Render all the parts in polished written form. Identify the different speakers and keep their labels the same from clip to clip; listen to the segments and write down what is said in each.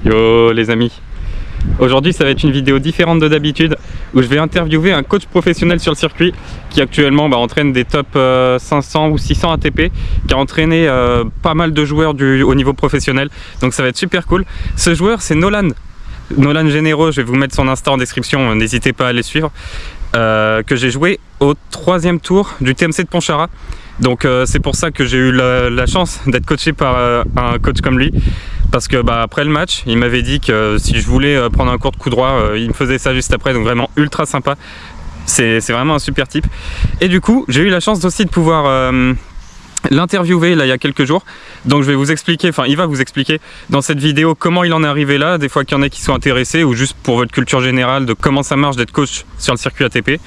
Speaker 1: Yo les amis, aujourd'hui ça va être une vidéo différente de d'habitude où je vais interviewer un coach professionnel sur le circuit qui actuellement entraîne des top 500 ou 600 ATP, qui a entraîné pas mal de joueurs au niveau professionnel, donc ça va être super cool. Ce joueur c'est Nolan Généreux, je vais vous mettre son Insta en description, n'hésitez pas à aller suivre, que j'ai joué au 3e tour du TMC de Pontcharra. Donc c'est pour ça que j'ai eu la chance d'être coaché par un coach comme lui, parce que après le match il m'avait dit que si je voulais prendre un cours de coup droit, il me faisait ça juste après, donc vraiment ultra sympa. C'est vraiment un super type. Et du coup j'ai eu la chance aussi de pouvoir l'interviewer là il y a quelques jours, donc je vais vous expliquer, il va vous expliquer dans cette vidéo comment il en est arrivé là, des fois qu'il y en a qui sont intéressés, ou juste pour votre culture générale de comment ça marche d'être coach sur le circuit ATP.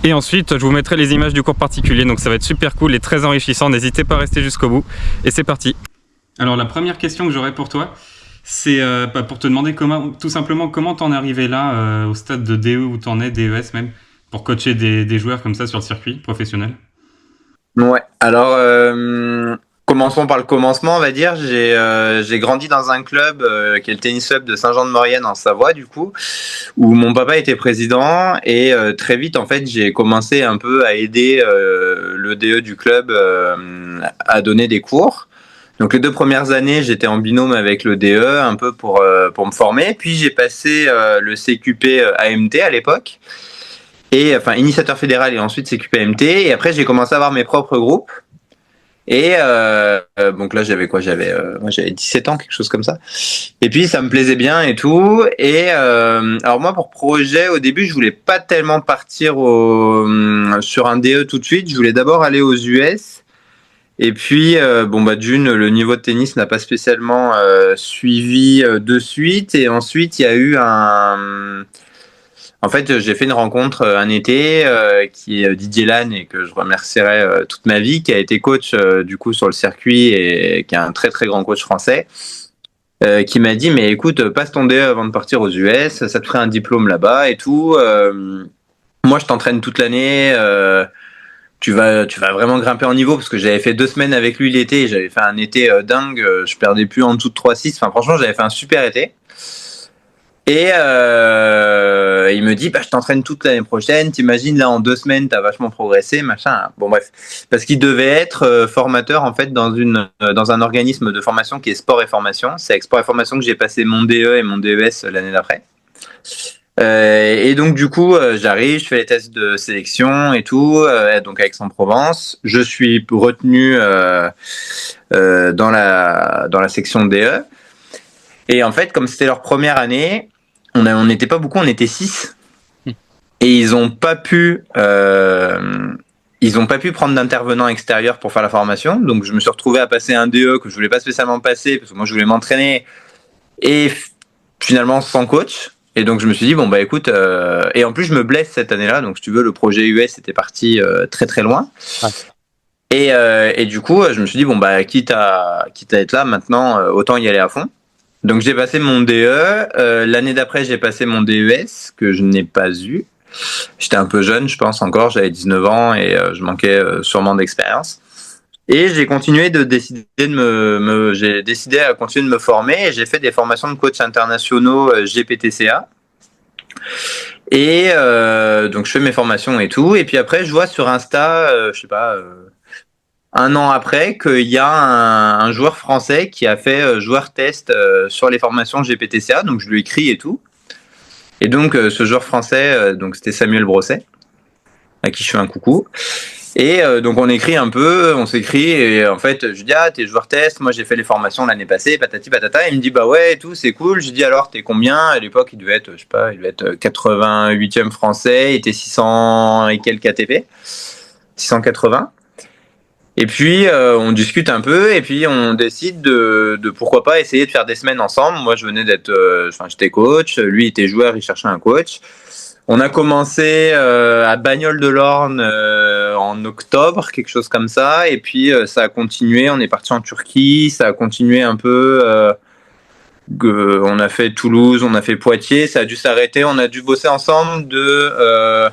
Speaker 1: Et ensuite je vous mettrai les images du cours particulier, donc ça va être super cool et très enrichissant, n'hésitez pas à rester jusqu'au bout, et c'est parti. Alors la première question que j'aurais pour toi, c'est pour te demander tout simplement comment t'en es arrivé là, au stade de DE où t'en es, DES même, pour coacher des joueurs comme ça sur le circuit professionnel.
Speaker 2: Ouais, alors commençons par le commencement, on va dire. J'ai grandi dans un club qui est le tennis club de Saint-Jean-de-Maurienne en Savoie, du coup, où mon papa était président, et très vite en fait j'ai commencé un peu à aider le DE du club à donner des cours. Donc les 2 premières années j'étais en binôme avec le DE un peu pour me former, puis j'ai passé le CQP AMT à l'époque. Et initiateur fédéral et ensuite CQPMT, et après j'ai commencé à avoir mes propres groupes. Et donc là j'avais moi j'avais 17 ans, quelque chose comme ça. Et puis ça me plaisait bien et tout. Et alors moi pour projet au début je voulais pas tellement partir sur un DE tout de suite. Je voulais d'abord aller aux US. Et puis d'une, le niveau de tennis n'a pas spécialement suivi de suite. Et ensuite il y a eu En fait, j'ai fait une rencontre un été qui est Didier Lanne, et que je remercierai toute ma vie, qui a été coach du coup sur le circuit et qui est un très très grand coach français, qui m'a dit mais écoute, passe ton DE avant de partir aux US, ça te ferait un diplôme là-bas et tout. Moi, je t'entraîne toute l'année. Tu vas vraiment grimper en niveau, parce que j'avais fait 2 semaines avec lui l'été et j'avais fait un été dingue. Je perdais plus en dessous de 3,6. Franchement, j'avais fait un super été. Et il me dit je t'entraîne toute l'année prochaine, t'imagines là en 2 semaines t'as vachement progressé, machin. Bon bref, parce qu'il devait être formateur en fait dans un organisme de formation qui est Sport et Formation. C'est avec Sport et Formation que j'ai passé mon DE et mon DES l'année d'après. Et donc du coup j'arrive, je fais les tests de sélection et tout, donc avec Aix-en-Provence, je suis retenu dans la section DE. Et en fait, comme c'était leur première année, on n'était pas beaucoup, on était 6. Et ils ont pas pu prendre d'intervenants extérieurs pour faire la formation. Donc je me suis retrouvé à passer un DE que je voulais pas spécialement passer, parce que moi je voulais m'entraîner, et finalement sans coach. Et donc je me suis dit écoute, et en plus je me blesse cette année-là, donc si tu veux le projet US était parti très très loin. Ouais. Et du coup je me suis dit quitte à être là maintenant, autant y aller à fond. Donc j'ai passé mon DE, l'année d'après j'ai passé mon DES que je n'ai pas eu. J'étais un peu jeune, je pense encore, j'avais 19 ans et je manquais sûrement d'expérience. Et j'ai continué j'ai décidé à continuer de me former, et j'ai fait des formations de coach internationaux GPTCA. Et donc je fais mes formations et tout, et puis après je vois sur Insta, un an après, qu'il y a un joueur français qui a fait joueur test sur les formations GPTCA, donc je lui écris et tout. Et donc ce joueur français, donc c'était Samuel Brosset, à qui je fais un coucou. Et donc on écrit un peu, on s'écrit, et en fait je dis t'es joueur test, moi j'ai fait les formations l'année passée, patati patata. Il me dit ouais et tout, c'est cool. Je dis alors t'es combien? À l'époque il devait être, il devait être 88e français, il était 600 et quelques ATP, 680. Et puis on discute un peu, et puis on décide de pourquoi pas essayer de faire des semaines ensemble. Moi je venais d'être, j'étais coach, lui était joueur, il cherchait un coach. On a commencé à Bagnoles-de-l'Orne en octobre, quelque chose comme ça, et puis ça a continué. On est parti en Turquie, ça a continué un peu. On a fait Toulouse, on a fait Poitiers, ça a dû s'arrêter. On a dû bosser ensemble de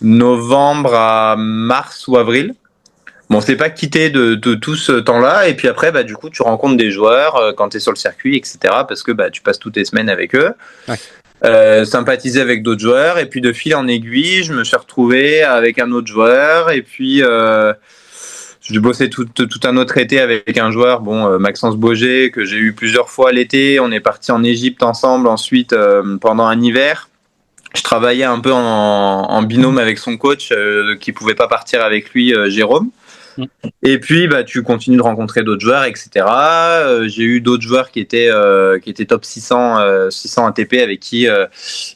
Speaker 2: novembre à mars ou avril. Bon, on s'est pas quitté de tout ce temps-là. Et puis après, bah, du coup, tu rencontres des joueurs quand tu es sur le circuit, etc. Parce que bah, tu passes toutes tes semaines avec eux. Sympathiser avec d'autres joueurs. Et puis de fil en aiguille, je me suis retrouvé avec un autre joueur. Et puis, j'ai bossé tout un autre été avec un joueur, Maxence Boger, que j'ai eu plusieurs fois l'été. On est parti en Égypte ensemble ensuite pendant un hiver. Je travaillais un peu en binôme avec son coach qui pouvait pas partir avec lui, Jérôme. Et puis bah tu continues de rencontrer d'autres joueurs, etc. J'ai eu d'autres joueurs qui étaient top 600 ATP avec qui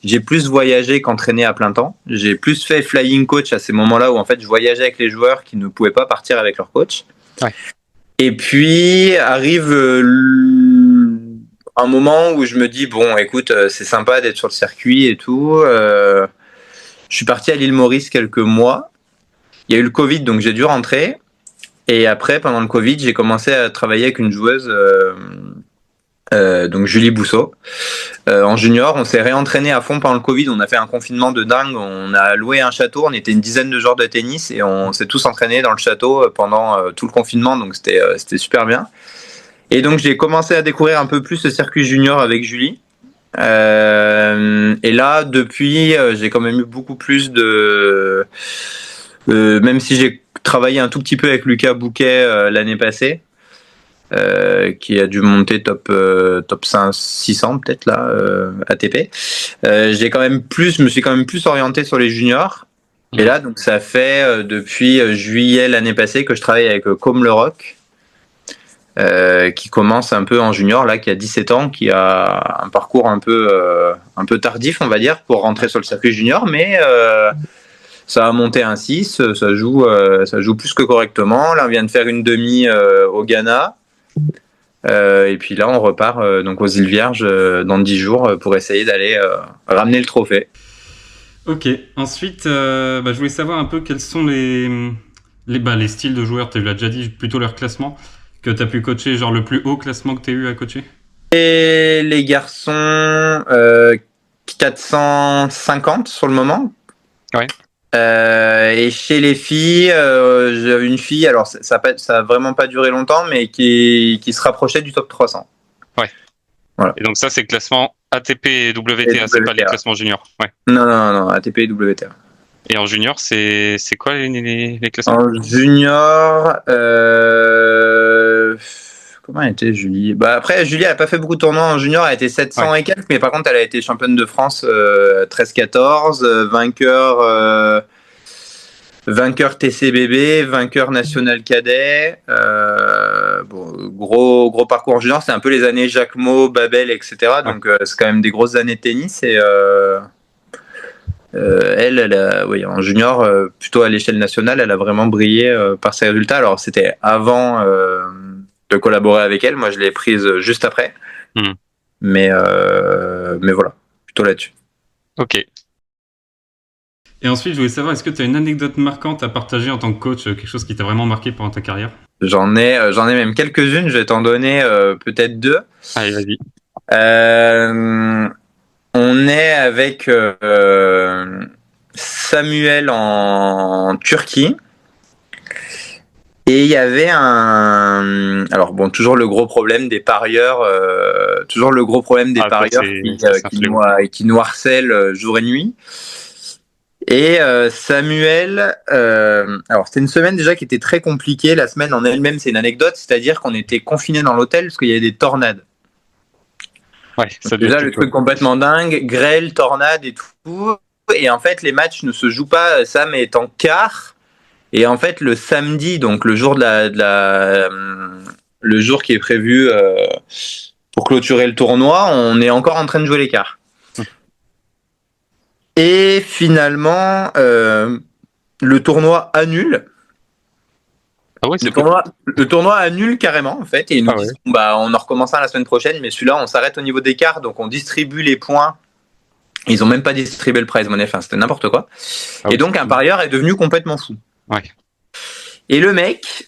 Speaker 2: j'ai plus voyagé qu'entraîné à plein temps. J'ai plus fait flying coach à ces moments-là où en fait je voyageais avec les joueurs qui ne pouvaient pas partir avec leur coach.
Speaker 3: Ouais.
Speaker 2: Et puis arrive un moment où je me dis bon écoute c'est sympa d'être sur le circuit et tout. Je suis parti à l'île Maurice quelques mois. Il y a eu le Covid donc j'ai dû rentrer. Et après, pendant le Covid, j'ai commencé à travailler avec une joueuse, donc Julie Bousseau, en junior. On s'est réentraîné à fond pendant le Covid. On a fait un confinement de dingue. On a loué un château. On était une dizaine de joueurs de tennis et on s'est tous entraînés dans le château pendant tout le confinement. Donc c'était super bien. Et donc j'ai commencé à découvrir un peu plus le circuit junior avec Julie. Et là, depuis, j'ai quand même eu beaucoup plus de... même si j'ai travaillé un tout petit peu avec Lucas Bouquet l'année passée, qui a dû monter top 5, 600 peut-être là, ATP. Je me suis quand même plus orienté sur les juniors. Et là, donc ça fait depuis juillet l'année passée que je travaille avec Côme Le Roc, qui commence un peu en junior, là, qui a 17 ans, qui a un parcours un peu tardif, on va dire, pour rentrer sur le circuit junior, mais ça a monté un 6, ça joue plus que correctement. Là, on vient de faire une demi au Ghana. Et puis là, on repart donc aux îles Vierges dans 10 jours pour essayer d'aller ramener le trophée.
Speaker 1: Ok, ensuite, je voulais savoir un peu quels sont les styles de joueurs. Tu l'as déjà dit, plutôt leur classement, que tu as pu coacher, genre le plus haut classement que tu as eu à coacher.
Speaker 2: Et les garçons, 450 sur le moment.
Speaker 3: Ouais.
Speaker 2: Et chez les filles, j'avais une fille, alors ça a vraiment pas duré longtemps, mais qui se rapprochait du top 300.
Speaker 3: Ouais.
Speaker 2: Voilà.
Speaker 3: Et donc ça, c'est le classement ATP et WTA, c'est pas les classements juniors. Ouais.
Speaker 2: Non, ATP et WTA.
Speaker 3: Et en junior, c'est quoi les classements?
Speaker 2: En junior, comment elle était Julie? Bah après Julie elle a pas fait beaucoup de tournois en junior, elle a été 700 et quelques, mais par contre elle a été championne de France 13-14, vainqueur TCBB, vainqueur national cadet. Gros parcours en junior, c'est un peu les années Jacquemot, Babel, etc. Donc c'est quand même des grosses années de tennis et elle a, oui, en junior, plutôt à l'échelle nationale, elle a vraiment brillé par ses résultats. Alors c'était avant de collaborer avec elle, moi je l'ai prise juste après. Mais voilà, plutôt là-dessus.
Speaker 3: Ok.
Speaker 1: Et ensuite, je voulais savoir, est-ce que tu as une anecdote marquante à partager en tant que coach, quelque chose qui t'a vraiment marqué pendant ta carrière?
Speaker 2: J'en ai même quelques-unes, je vais t'en donner peut-être 2.
Speaker 3: Allez, vas-y.
Speaker 2: On est avec Samuel en Turquie. Et il y avait toujours le gros problème des parieurs, qui nous harcèlent jour et nuit. Et Samuel, alors c'était une semaine déjà qui était très compliquée. La semaine en elle-même, c'est une anecdote, c'est-à-dire qu'on était confinés dans l'hôtel parce qu'il y avait des tornades.
Speaker 3: Ouais, ça
Speaker 2: déjà le truc complètement dingue, grêle, tornade et tout. Et en fait, les matchs ne se jouent pas. Sam est en quart. Et en fait, le samedi, donc le jour le jour qui est prévu pour clôturer le tournoi, on est encore en train de jouer les quarts. Et finalement, le tournoi annule.
Speaker 3: Ah ouais,
Speaker 2: le tournoi annule carrément en fait, et ils nous disent on en recommence un la semaine prochaine, mais celui-là on s'arrête au niveau des quarts, donc on distribue les points. Ils ont même pas distribué le prize money, enfin c'était n'importe quoi. Et donc un parieur est devenu complètement fou.
Speaker 3: Ouais.
Speaker 2: Et le mec,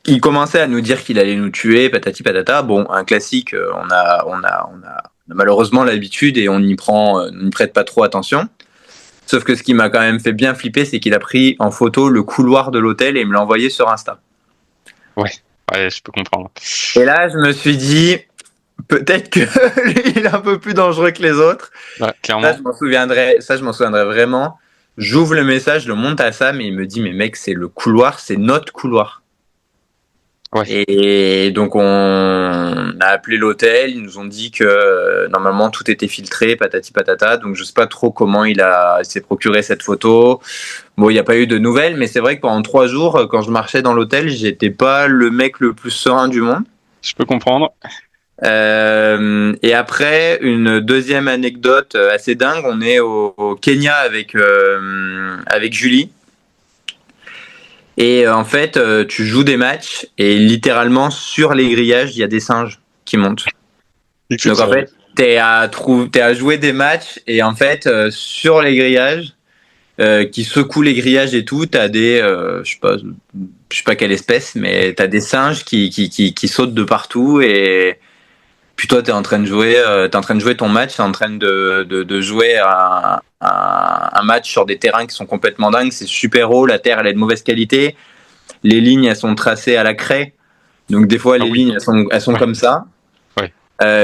Speaker 2: il commençait à nous dire qu'il allait nous tuer, patati patata. Bon, un classique, on a malheureusement l'habitude et on n'y prête pas trop attention. Sauf que ce qui m'a quand même fait bien flipper, c'est qu'il a pris en photo le couloir de l'hôtel et il me l'a envoyé sur Insta.
Speaker 3: Ouais, je peux comprendre.
Speaker 2: Et là, je me suis dit, peut-être que lui, il est un peu plus dangereux que les autres.
Speaker 3: Ouais, clairement.
Speaker 2: Ça, je m'en souviendrai vraiment. J'ouvre le message, je le monte à Sam et il me dit, mais mec, c'est le couloir, c'est notre couloir.
Speaker 3: Ouais.
Speaker 2: Et donc, on a appelé l'hôtel, ils nous ont dit que normalement, tout était filtré, patati patata. Donc, je sais pas trop comment il s'est procuré cette photo. Bon, il n'y a pas eu de nouvelles, mais c'est vrai que pendant 3 jours, quand je marchais dans l'hôtel, j'étais pas le mec le plus serein du monde.
Speaker 3: Je peux comprendre.
Speaker 2: Et après, une deuxième anecdote assez dingue, on est au Kenya avec Julie. Et en fait, tu joues des matchs et littéralement sur les grillages, il y a des singes qui montent. Donc en fait, t'es à jouer des matchs et en fait, sur les grillages, qui secouent les grillages et tout, t'as des, je sais pas quelle espèce, mais t'as des singes qui sautent de partout et puis toi, t'es en train de jouer ton match, t'es en train de jouer un match sur des terrains qui sont complètement dingues. C'est super haut, la terre elle est de mauvaise qualité, les lignes elles sont tracées à la craie, donc des fois les lignes elles sont comme ça.
Speaker 3: Ouais.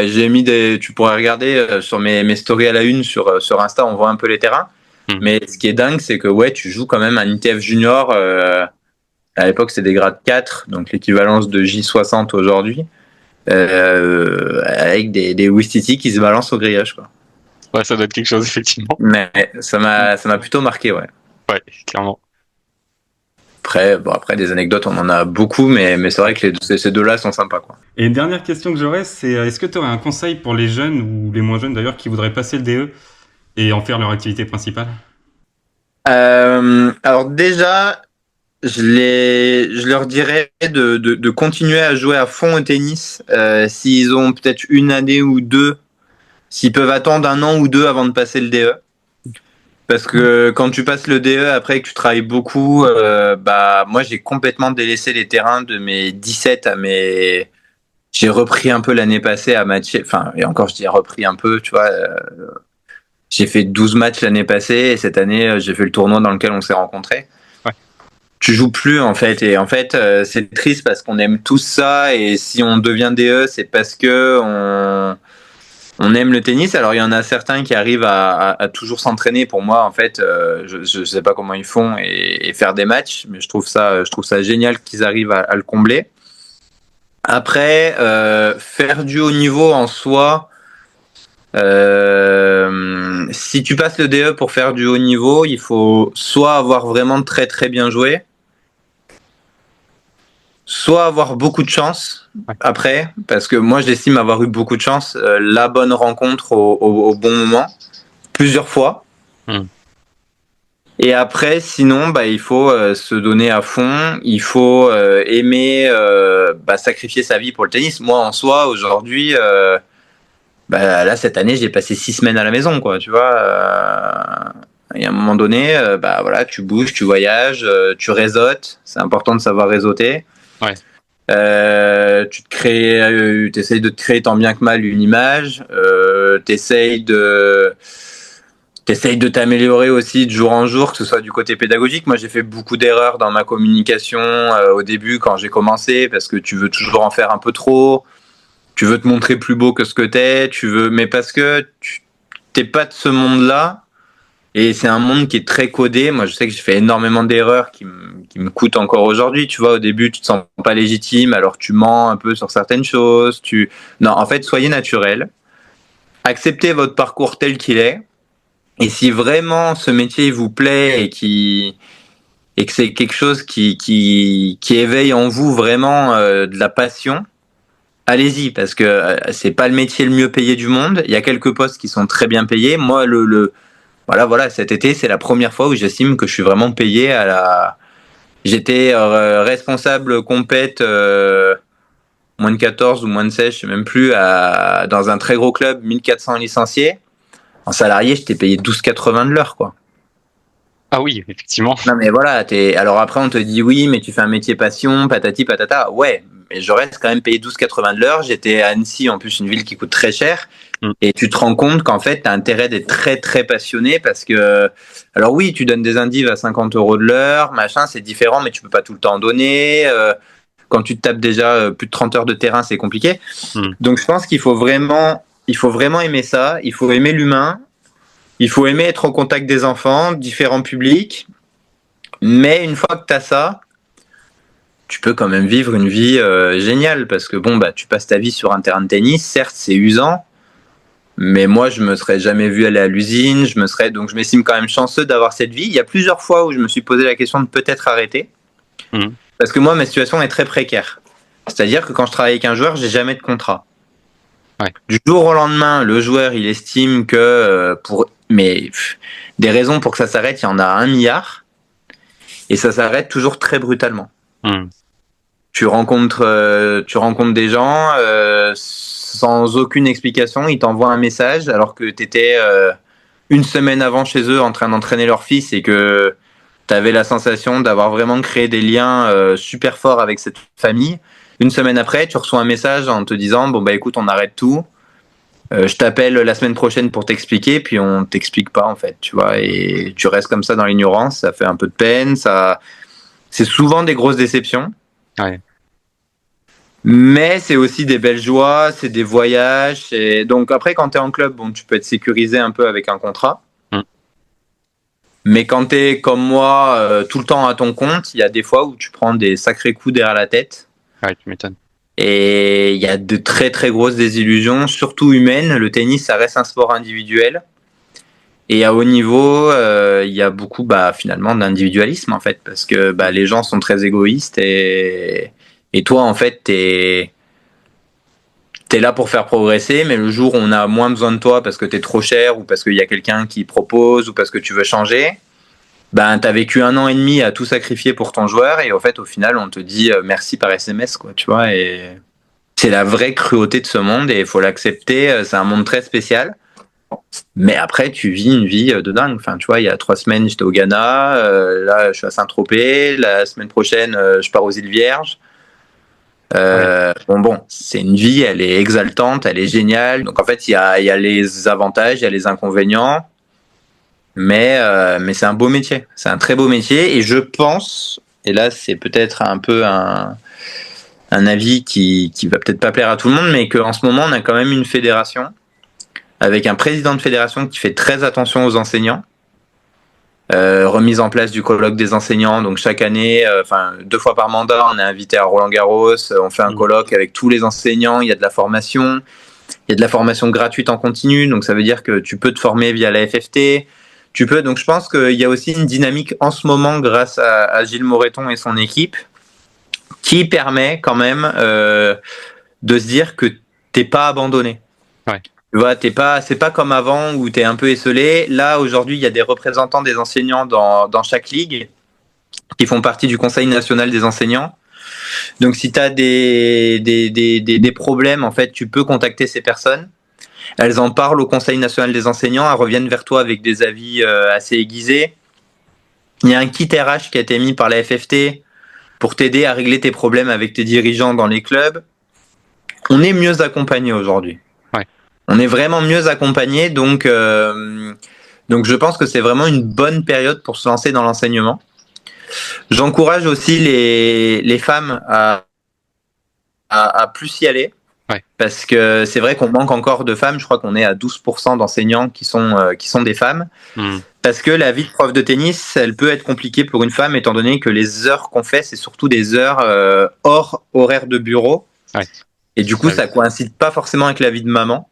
Speaker 2: J'ai mis tu pourrais regarder sur mes stories à la une sur Insta, on voit un peu les terrains. Mais ce qui est dingue, c'est que ouais, tu joues quand même un ITF junior. À l'époque, c'était des grades 4, donc l'équivalence de J60 aujourd'hui. Avec des Ouistiti qui se balancent au grillage, quoi.
Speaker 3: Ouais, ça doit être quelque chose, effectivement.
Speaker 2: Mais ça m'a plutôt marqué, ouais.
Speaker 3: Ouais, clairement.
Speaker 2: Après, des anecdotes, on en a beaucoup, mais c'est vrai que ces deux-là sont sympas, quoi.
Speaker 1: Et une dernière question que j'aurais, c'est est-ce que tu aurais un conseil pour les jeunes ou les moins jeunes d'ailleurs qui voudraient passer le DE et en faire leur activité principale?
Speaker 2: Alors déjà, je leur dirais de continuer à jouer à fond au tennis. S'ils ont peut-être une année ou deux, s'ils peuvent attendre 1 an ou 2 avant de passer le DE. Parce que quand tu passes le DE après que tu travailles beaucoup, moi j'ai complètement délaissé les terrains de mes 17 à mes... J'ai repris un peu l'année passée à matcher, enfin, et encore je dis repris un peu, tu vois. J'ai fait 12 matchs l'année passée et cette année j'ai fait le tournoi dans lequel on s'est rencontrés.
Speaker 3: Ouais.
Speaker 2: Tu joues plus en fait, et en fait c'est triste parce qu'on aime tous ça, et si on devient DE c'est parce que on aime le tennis. Alors il y en a certains qui arrivent à toujours s'entraîner. Pour moi en fait, je sais pas comment ils font et faire des matchs, mais je trouve ça génial qu'ils arrivent à le combler. Après, faire du haut niveau en soi, si tu passes le DE pour faire du haut niveau, il faut soit avoir vraiment très très bien joué, soit avoir beaucoup de chance après, parce que moi j'estime avoir eu beaucoup de chance, la bonne rencontre au bon moment, plusieurs fois. Et après, sinon, il faut se donner à fond, il faut aimer sacrifier sa vie pour le tennis. Moi, en soi, aujourd'hui, là, cette année, j'ai passé 6 semaines à la maison, quoi, tu vois. Et à un moment donné, voilà, tu bouges, tu voyages, tu réseautes. C'est important de savoir réseauter.
Speaker 3: Ouais.
Speaker 2: T'essayes de te créer tant bien que mal une image. T'essayes de t'améliorer aussi de jour en jour, que ce soit du côté pédagogique. Moi, j'ai fait beaucoup d'erreurs dans ma communication au début quand j'ai commencé, parce que tu veux toujours en faire un peu trop. Tu veux te montrer plus beau que ce que t'es. Mais parce que t'es pas de ce monde-là. Et c'est un monde qui est très codé. Moi, je sais que j'ai fait énormément d'erreurs qui me coûtent encore aujourd'hui. Tu vois, au début, tu te sens pas légitime, alors tu mens un peu sur certaines choses. Non, en fait, soyez naturel. Acceptez votre parcours tel qu'il est. Et si vraiment ce métier vous plaît et que c'est quelque chose qui éveille en vous vraiment de la passion, allez-y, parce que c'est pas le métier le mieux payé du monde. Il y a quelques postes qui sont très bien payés. Moi, voilà, cet été, c'est la première fois où j'estime que je suis vraiment payé J'étais responsable compète moins de 14 ou moins de 16, je sais même plus, dans un très gros club, 1400 licenciés. En salarié, j'étais payé 12,80 de l'heure, quoi.
Speaker 3: Ah oui, effectivement.
Speaker 2: Non, mais voilà, alors après, on te dit oui, mais tu fais un métier passion, patati patata. Ouais, mais je reste quand même payé 12,80 de l'heure. J'étais à Annecy, en plus, une ville qui coûte très cher. Et tu te rends compte qu'en fait, tu as intérêt d'être très, très passionné parce que, alors oui, tu donnes des indives à 50 € de l'heure, machin, c'est différent, mais tu peux pas tout le temps donner. Quand tu te tapes déjà plus de 30 heures de terrain, c'est compliqué. Donc je pense qu'il faut vraiment aimer ça. Il faut aimer l'humain. Il faut aimer être au contact des enfants, différents publics. Mais une fois que tu as ça, tu peux quand même vivre une vie géniale. Parce que tu passes ta vie sur un terrain de tennis. Certes, c'est usant. Mais moi, je me serais jamais vu aller à l'usine. Donc je m'estime quand même chanceux d'avoir cette vie. Il y a plusieurs fois où je me suis posé la question de peut-être arrêter. Parce que moi, ma situation est très précaire. C'est-à-dire que quand je travaille avec un joueur, j'ai jamais de contrat.
Speaker 3: Ouais.
Speaker 2: Du jour au lendemain, le joueur, il estime que des raisons pour que ça s'arrête, il y en a 1 milliard. Et ça s'arrête toujours très brutalement. Tu rencontres des gens sans aucune explication. Ils t'envoient un message alors que tu étais une semaine avant chez eux en train d'entraîner leur fils et que tu avais la sensation d'avoir vraiment créé des liens super forts avec cette famille. Une semaine après, tu reçois un message en te disant écoute, on arrête tout. Je t'appelle la semaine prochaine pour t'expliquer, puis on t'explique pas en fait, tu vois, et tu restes comme ça dans l'ignorance. Ça fait un peu de peine. C'est souvent des grosses déceptions.
Speaker 3: Ouais.
Speaker 2: Mais c'est aussi des belles joies, c'est des voyages. Donc après, quand tu es en club, tu peux être sécurisé un peu avec un contrat. Mais quand tu es comme moi, tout le temps à ton compte, il y a des fois où tu prends des sacrés coups derrière la tête.
Speaker 3: Ouais, tu m'étonnes.
Speaker 2: Et il y a de très très grosses désillusions, surtout humaines. Le tennis, ça reste un sport individuel. Et à haut niveau, il y a beaucoup finalement d'individualisme en fait. Parce que les gens sont très égoïstes et toi en fait, t'es là pour faire progresser, mais le jour où on a moins besoin de toi parce que t'es trop cher ou parce qu'il y a quelqu'un qui propose ou parce que tu veux changer, t'as vécu 1 an et demi à tout sacrifier pour ton joueur et en fait au final on te dit merci par SMS quoi, tu vois, et c'est la vraie cruauté de ce monde et il faut l'accepter. C'est un monde très spécial, mais après tu vis une vie de dingue. Enfin tu vois, il y a 3 semaines j'étais au Ghana, là je suis à Saint-Tropez, la semaine prochaine je pars aux îles Vierges. C'est une vie, elle est exaltante, elle est géniale. Donc en fait, il y a les avantages, il y a les inconvénients, mais c'est un beau métier, c'est un très beau métier. Et je pense, et là c'est peut-être un peu un avis qui va peut-être pas plaire à tout le monde, mais qu'en ce moment on a quand même une fédération avec un président de fédération qui fait très attention aux enseignants. Remise en place du colloque des enseignants, donc chaque année, 2 fois par mandat, on est invité à Roland-Garros, on fait un colloque avec tous les enseignants, il y a de la formation gratuite en continu, donc ça veut dire que tu peux te former via la FFT, donc je pense qu'il y a aussi une dynamique en ce moment grâce à Gilles Moreton et son équipe qui permet quand même de se dire que t'es pas abandonné.
Speaker 3: Ouais.
Speaker 2: Tu vois, c'est pas comme avant où t'es un peu esselé. Là, aujourd'hui, il y a des représentants des enseignants dans chaque ligue qui font partie du Conseil national des enseignants. Donc, si t'as des problèmes, en fait, tu peux contacter ces personnes. Elles en parlent au Conseil national des enseignants. Elles reviennent vers toi avec des avis assez aiguisés. Il y a un kit RH qui a été mis par la FFT pour t'aider à régler tes problèmes avec tes dirigeants dans les clubs. On est mieux accompagné aujourd'hui. On est vraiment mieux accompagné, donc je pense que c'est vraiment une bonne période pour se lancer dans l'enseignement. J'encourage aussi les femmes à plus y aller, parce que c'est vrai qu'on manque encore de femmes. Je crois qu'on est à 12% d'enseignants qui sont des femmes, parce que la vie de prof de tennis, elle peut être compliquée pour une femme, étant donné que les heures qu'on fait, c'est surtout des heures hors horaire de bureau, et du coup, ça coïncide pas forcément avec la vie de maman.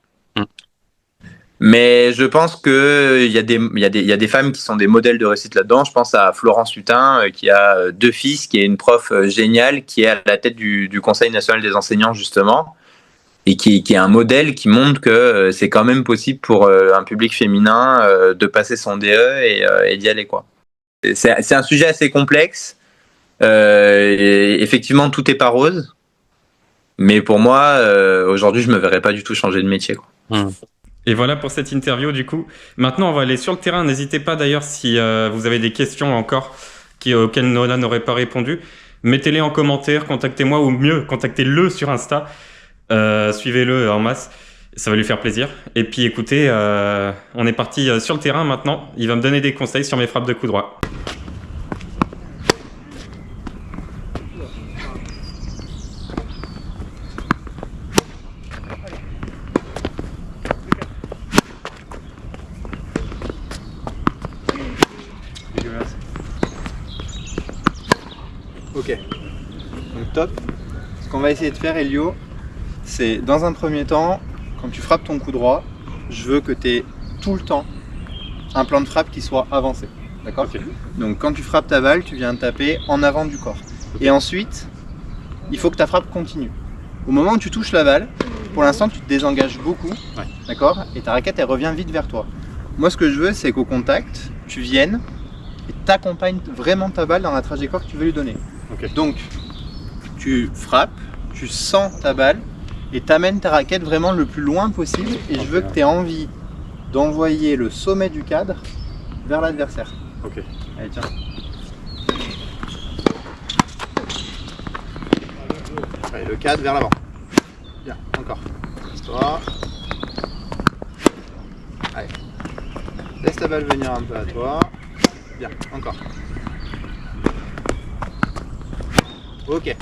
Speaker 2: Mais je pense qu'il y a des femmes qui sont des modèles de réussite là-dedans. Je pense à Florence Hutin, qui a 2 fils, qui est une prof géniale, qui est à la tête du Conseil national des enseignants, justement, et qui est un modèle qui montre que c'est quand même possible pour un public féminin de passer son DE et d'y aller, quoi. C'est un sujet assez complexe. Et effectivement, tout n'est pas rose. Mais pour moi, aujourd'hui, je ne me verrais pas du tout changer de métier, quoi.
Speaker 1: Et voilà pour cette interview du coup. Maintenant on va aller sur le terrain. N'hésitez pas d'ailleurs si vous avez des questions encore auxquelles Nolan n'aurait pas répondu. Mettez-les en commentaire, contactez-moi ou mieux, contactez-le sur Insta. Suivez-le en masse, ça va lui faire plaisir. Et puis écoutez, on est parti sur le terrain maintenant. Il va me donner des conseils sur mes frappes de coup droit.
Speaker 4: Ok. Donc top. Ce qu'on va essayer de faire, Elio, c'est dans un premier temps, quand tu frappes ton coup droit, je veux que tu aies tout le temps un plan de frappe qui soit avancé. D'accord?
Speaker 1: Ok.
Speaker 4: Donc quand tu frappes ta balle, tu viens taper en avant du corps. Et ensuite, il faut que ta frappe continue. Au moment où tu touches la balle, pour l'instant tu te désengages beaucoup,
Speaker 1: Ouais.
Speaker 4: d'accord? Et ta raquette elle revient vite vers toi. Moi ce que je veux c'est qu'au contact, tu viennes et t'accompagnes vraiment ta balle dans la trajectoire que tu veux lui donner.
Speaker 1: Ok.
Speaker 4: Donc tu frappes, tu sens ta balle et t'amènes ta raquette vraiment le plus loin possible et je veux que tu aies envie d'envoyer le sommet du cadre vers l'adversaire.
Speaker 1: Ok.
Speaker 4: Allez tiens. Allez, le cadre vers l'avant. Bien, encore. Laisse-toi. Allez. Laisse ta balle venir un peu à toi. Bien, encore. Ok.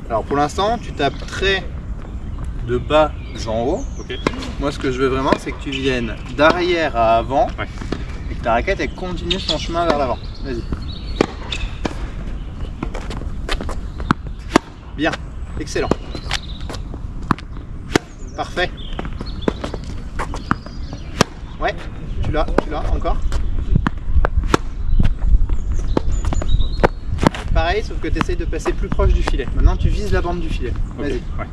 Speaker 4: Alors pour l'instant, tu tapes très de bas en haut.
Speaker 1: Ok.
Speaker 4: Moi, ce que je veux vraiment, c'est que tu viennes d'arrière à avant.
Speaker 1: Ouais.
Speaker 4: Et que ta raquette, elle continue son chemin vers l'avant. Vas-y. Bien, excellent. Parfait. Ouais, tu l'as, encore. Pareil, sauf que tu essayes de passer plus proche du filet. Maintenant, tu vises la bande du filet.
Speaker 1: Ok.
Speaker 4: Vas-y,
Speaker 1: Ouais.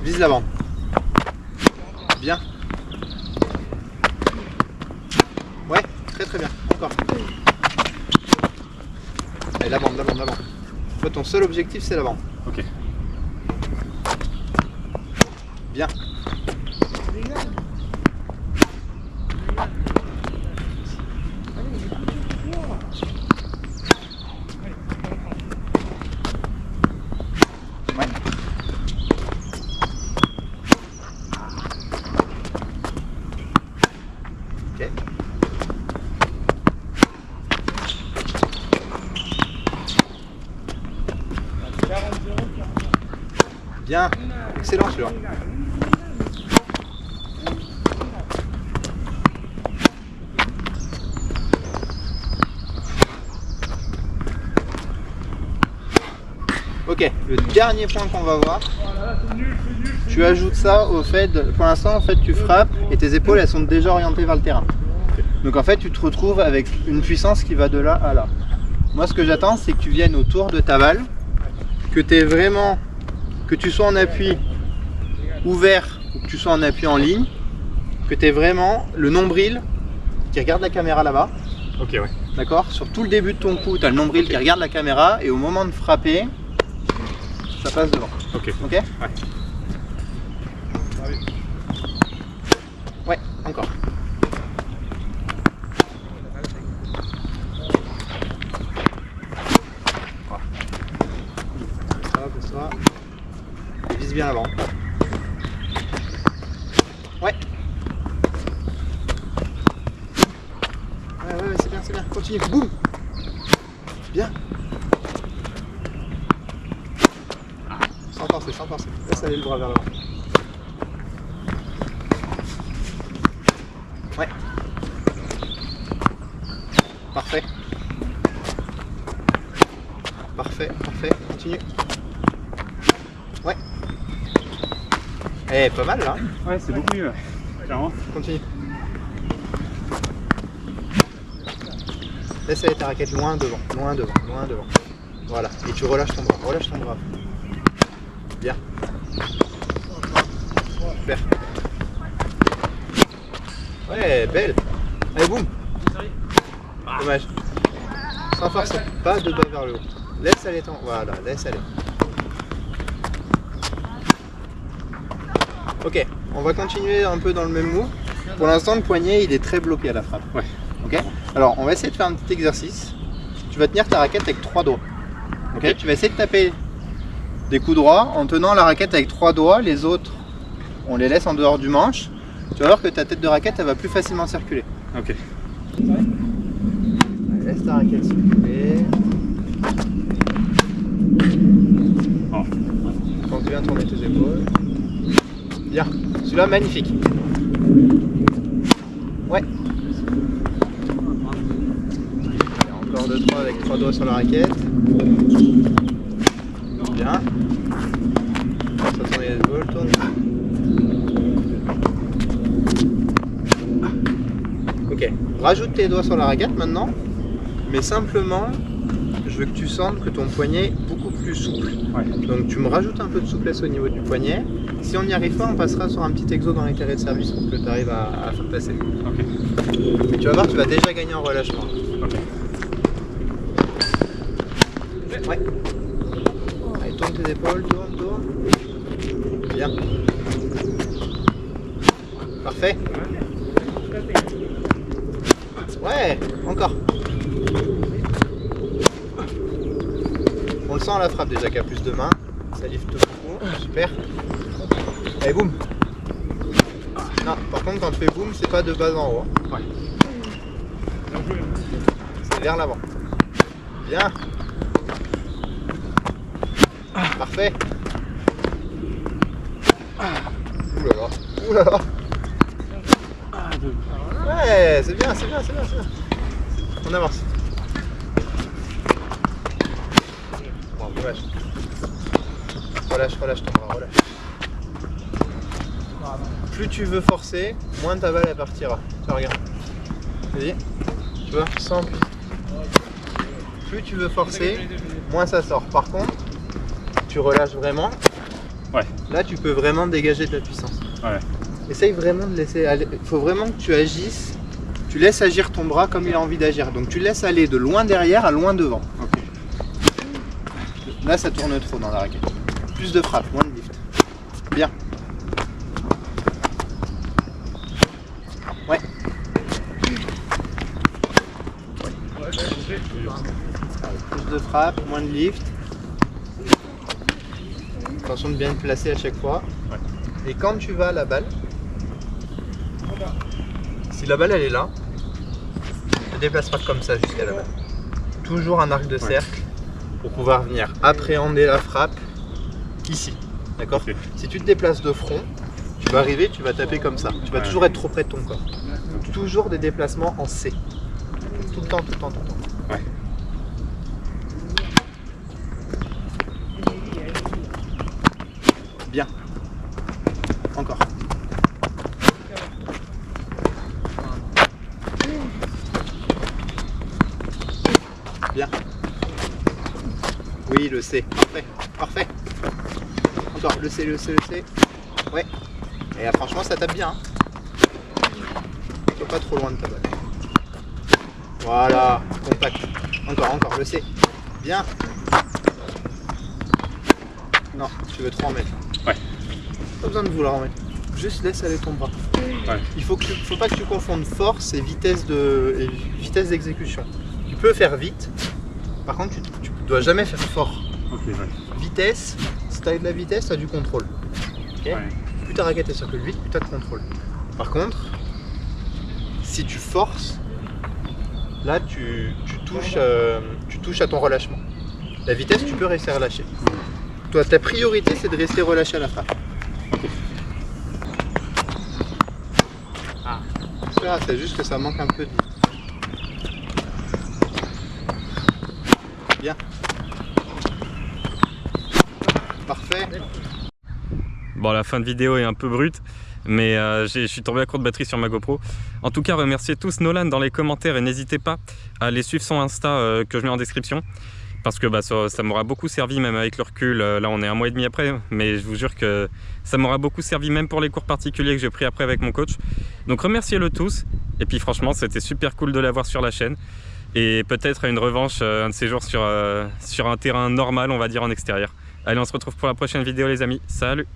Speaker 4: vise la bande. Bien. Ouais, très bien, encore. Allez, la bande. Toi, ton seul objectif, c'est la bande.
Speaker 1: Ok.
Speaker 4: Bien. Ouais. Ok. Bien. Excellent celui-là. Ok, le dernier point qu'on va voir, tu ajoutes ça au fait, pour l'instant en fait tu frappes et tes épaules elles sont déjà orientées vers le terrain. Donc en fait tu te retrouves avec une puissance qui va de là à là. Moi ce que j'attends c'est que tu viennes autour de ta balle, que tu sois en appui ouvert ou que tu sois en appui en ligne, que tu aies vraiment le nombril qui regarde la caméra là-bas.
Speaker 1: Ok, ouais.
Speaker 4: D'accord? Sur tout le début de ton coup, tu as le nombril qui regarde la caméra et au moment de frapper, ça passe devant.
Speaker 1: Ok.
Speaker 4: Ok?
Speaker 1: Ouais.
Speaker 4: Ouais, encore. Ça. Et vise bien avant. Ouais. Ouais, c'est bien. Continue. Boum. Bien. Sans forcer. Laisse aller le bras vers l'avant. Ouais. Parfait. Continue. Ouais. Eh, pas mal là.
Speaker 1: Ouais, c'est beaucoup mieux. Clairement.
Speaker 4: Continue. Laisse aller ta raquette loin devant. Voilà. Et tu relâches ton bras. Bien. Super. Ouais, belle. Allez, boum. Dommage. Sans forcer. Pas de bas vers le haut. Laisse aller ton... Voilà, laisse aller. Ok, on va continuer un peu dans le même move. Pour l'instant, le poignet, il est très bloqué à la frappe.
Speaker 1: Ouais.
Speaker 4: Ok. Alors, on va essayer de faire un petit exercice. Tu vas tenir ta raquette avec 3 doigts. Ok. Tu vas essayer de taper des coups droits en tenant la raquette avec 3 doigts. Les autres, on les laisse en dehors du manche. Tu vas voir que ta tête de raquette, elle va plus facilement circuler.
Speaker 1: Ok.
Speaker 4: Laisse ta raquette circuler.
Speaker 1: Oh.
Speaker 4: Quand tu viens tourner tes épaules. Bien. Celui-là, magnifique. Ouais. Allez, encore 2-3 avec 3 doigts sur la raquette. Bien. Ça tourne les épaules, tourne. Ok, rajoute tes doigts sur la raquette maintenant, mais simplement, je veux que tu sentes que ton poignet est beaucoup plus souple.
Speaker 1: Ouais.
Speaker 4: Donc tu me rajoutes un peu de souplesse au niveau du poignet. Si on n'y arrive pas, on passera sur un petit exo dans les carrés de service pour que tu arrives à faire passer.
Speaker 1: Ok.
Speaker 4: Mais tu vas voir, tu vas déjà gagner en relâchement.
Speaker 1: Ok.
Speaker 4: Ouais. Allez, tourne tes épaules, tourne. Bien. Parfait. Ouais, encore. On le sent à la frappe déjà qu'il y a plus de mains. Ça lift beaucoup. Super. Allez, boum. Non, par contre, quand tu fais boum, c'est pas de bas en haut.
Speaker 1: Ouais.
Speaker 4: C'est vers l'avant. Bien. Parfait. Oulala. Oulala. Ouais, c'est bien. On avance. Bon, relâche ton bras, relâche. Plus tu veux forcer, moins ta balle elle partira. Tiens, regarde. Vas-y. Tu vois, sans plus. Plus tu veux forcer, moins ça sort. Par contre, tu relâches vraiment.
Speaker 1: Ouais.
Speaker 4: Là, tu peux vraiment dégager de la puissance.
Speaker 1: Ouais.
Speaker 4: Essaye vraiment de laisser aller. Il faut vraiment que tu agisses. Tu laisses agir ton bras comme il a envie d'agir. Donc tu laisses aller de loin derrière à loin devant.
Speaker 1: Ok.
Speaker 4: Là, ça tourne trop dans la raquette. Plus de frappe, moins de lift. Bien. Ouais. Plus de frappe, moins de lift. Attention de bien te placer à chaque fois.
Speaker 1: Ouais.
Speaker 4: Et quand tu vas à la balle, si la balle elle est là, ne te déplace pas comme ça jusqu'à la balle. Toujours un arc de cercle pour pouvoir venir appréhender la frappe ici. D'accord ?
Speaker 1: Ok.
Speaker 4: Si tu te déplaces de front, tu vas arriver, tu vas taper comme ça. Tu vas toujours être trop près de ton corps. Donc, toujours des déplacements en C. Tout le temps.
Speaker 1: Ouais.
Speaker 4: Bien. Encore. Bien. Oui, le C. Parfait. Encore, le C. Ouais. Et là, franchement, ça tape bien. Sois pas trop loin de ta balle. Voilà, compact. Encore, le C. Bien. Non, tu veux trop en mettre.
Speaker 1: Ouais.
Speaker 4: Pas besoin de vouloir en mettre. Juste laisse aller ton bras.
Speaker 1: Ouais.
Speaker 4: Faut pas que tu confondes force et vitesse d'exécution. Tu peux faire vite. Par contre, tu dois jamais faire fort.
Speaker 1: Ok, ouais.
Speaker 4: Vitesse, si tu as de la vitesse, tu as du contrôle. Okay.
Speaker 1: Ouais.
Speaker 4: Plus ta raquette circule vite, plus tu as de contrôle. Par contre, si tu forces, là tu touches à ton relâchement. La vitesse, tu peux rester relâché. Toi, ta priorité, c'est de rester relâché à la frappe. Ah, c'est juste que ça manque un peu de vie. Bien. Parfait.
Speaker 1: Bon, la fin de vidéo est un peu brute, mais je suis tombé à court de batterie sur ma GoPro. En tout cas, remerciez tous Nolan dans les commentaires et n'hésitez pas à aller suivre son Insta que je mets en description. Parce que ça m'aura beaucoup servi, même avec le recul. Là, on est 1 mois et demi après, mais je vous jure que ça m'aura beaucoup servi, même pour les cours particuliers que j'ai pris après avec mon coach. Donc remerciez-le tous. Et puis franchement, c'était super cool de l'avoir sur la chaîne. Et peut-être une revanche un de ces jours sur un terrain normal, on va dire en extérieur. Allez, on se retrouve pour la prochaine vidéo les amis. Salut!